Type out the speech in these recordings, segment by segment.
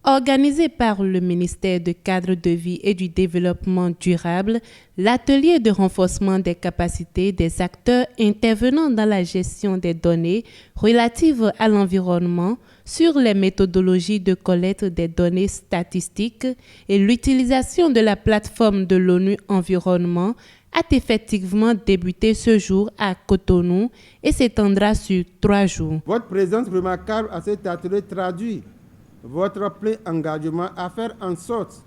Organisé par le ministère du Cadre de vie et du Développement durable, l'atelier de renforcement des capacités des acteurs intervenant dans la gestion des données relatives à l'environnement sur les méthodologies de collecte des données statistiques et l'utilisation de la plateforme de l'ONU Environnement a effectivement débuté ce jour à Cotonou et s'étendra sur 3 jours. Votre présence remarquable à cet atelier traduit votre plein engagement à faire en sorte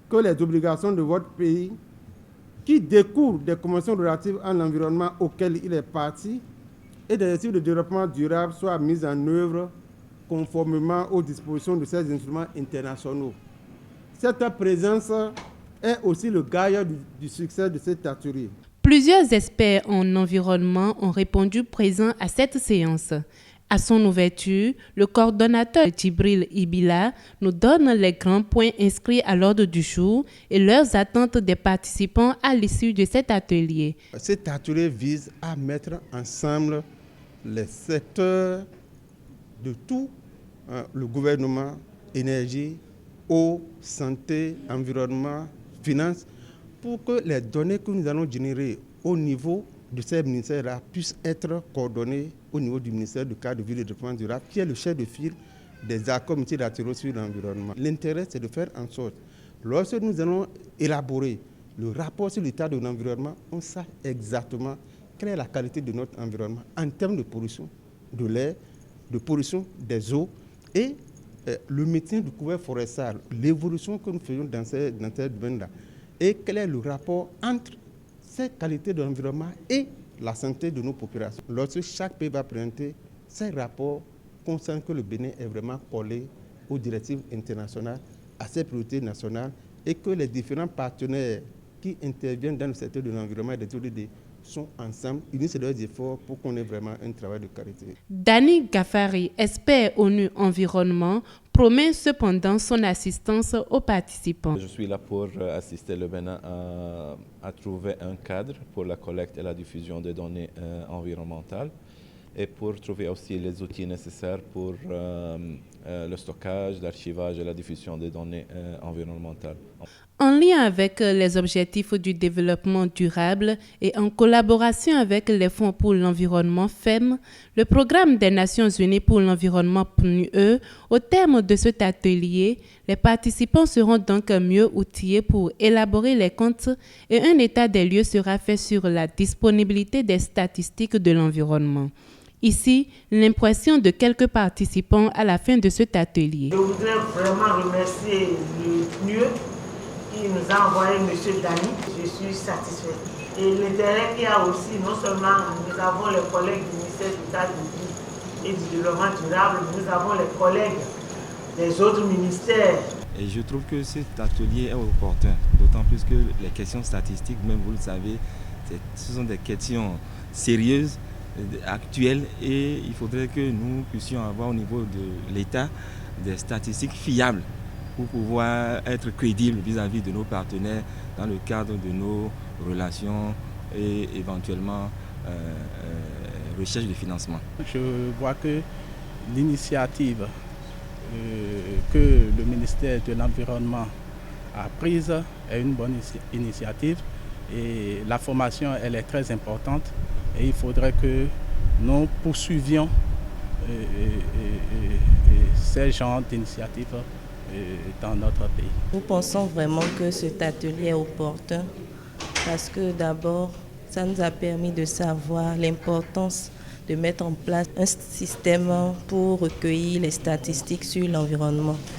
que les obligations de votre pays, qui découlent des conventions relatives à l'environnement auxquelles il est parti, et des objectifs de développement durable soient mises en œuvre conformément aux dispositions de ces instruments internationaux. Cette présence est aussi le gage du succès de cet atelier. Plusieurs experts en environnement ont répondu présents à cette séance. À son ouverture, le coordonnateur Djibril Ibila nous donne les grands points inscrits à l'ordre du jour et leurs attentes des participants à l'issue de cet atelier. Cet atelier vise à mettre ensemble les secteurs de tout le gouvernement, énergie, eau, santé, environnement, finances, pour que les données que nous allons générer au niveau de ces ministères-là puissent être coordonnées au niveau du ministère du Cadre de vie et du Développement durable, qui est le chef de file des accords multilatéraux sur l'environnement. L'intérêt, c'est de faire en sorte, lorsque nous allons élaborer le rapport sur l'état de l'environnement, on sache exactement quelle est la qualité de notre environnement en termes de pollution de l'air, de pollution des eaux et le maintien du couvert forestier, l'évolution que nous faisons dans ces domaines-là. Et quel est le rapport entre ces qualités de l'environnement et la santé de nos populations. Lorsque chaque pays va présenter ces rapports, conscients que le Bénin est vraiment collé aux directives internationales, à ses priorités nationales, et que les différents partenaires qui interviennent dans le secteur de l'environnement et des ODD sont ensemble, unissent leurs efforts pour qu'on ait vraiment un travail de qualité. Dani Gafari, expert ONU Environnement, promet cependant son assistance aux participants. Je suis là pour assister le Bénin à trouver un cadre pour la collecte et la diffusion des données environnementales et pour trouver aussi les outils nécessaires pour le stockage, l'archivage et la diffusion des données environnementales. En lien avec les objectifs du développement durable et en collaboration avec les Fonds pour l'environnement FEM, le Programme des Nations Unies pour l'environnement PNUE, au terme de cet atelier, les participants seront donc mieux outillés pour élaborer les comptes et un état des lieux sera fait sur la disponibilité des statistiques de l'environnement. Ici, l'impression de quelques participants à la fin de cet atelier. Je voudrais vraiment remercier le PNUE qui nous a envoyé M. Dani. Je suis satisfait. Et l'intérêt qu'il y a aussi, non seulement nous avons les collègues du ministère du Cadre de vie et du Développement durable, nous avons les collègues des autres ministères. Et je trouve que cet atelier est opportun, d'autant plus que les questions statistiques, même vous le savez, ce sont des questions sérieuses, actuelles, et il faudrait que nous puissions avoir au niveau de l'État des statistiques fiables pour pouvoir être crédibles vis-à-vis de nos partenaires dans le cadre de nos relations et éventuellement recherche de financement. Je vois que l'initiative que le ministère de l'Environnement a prise est une bonne initiative et la formation elle est très importante et il faudrait que nous poursuivions ces genres d'initiatives dans notre pays. Nous pensons vraiment que cet atelier est opportun parce que d'abord, ça nous a permis de savoir l'importance de mettre en place un système pour recueillir les statistiques sur l'environnement.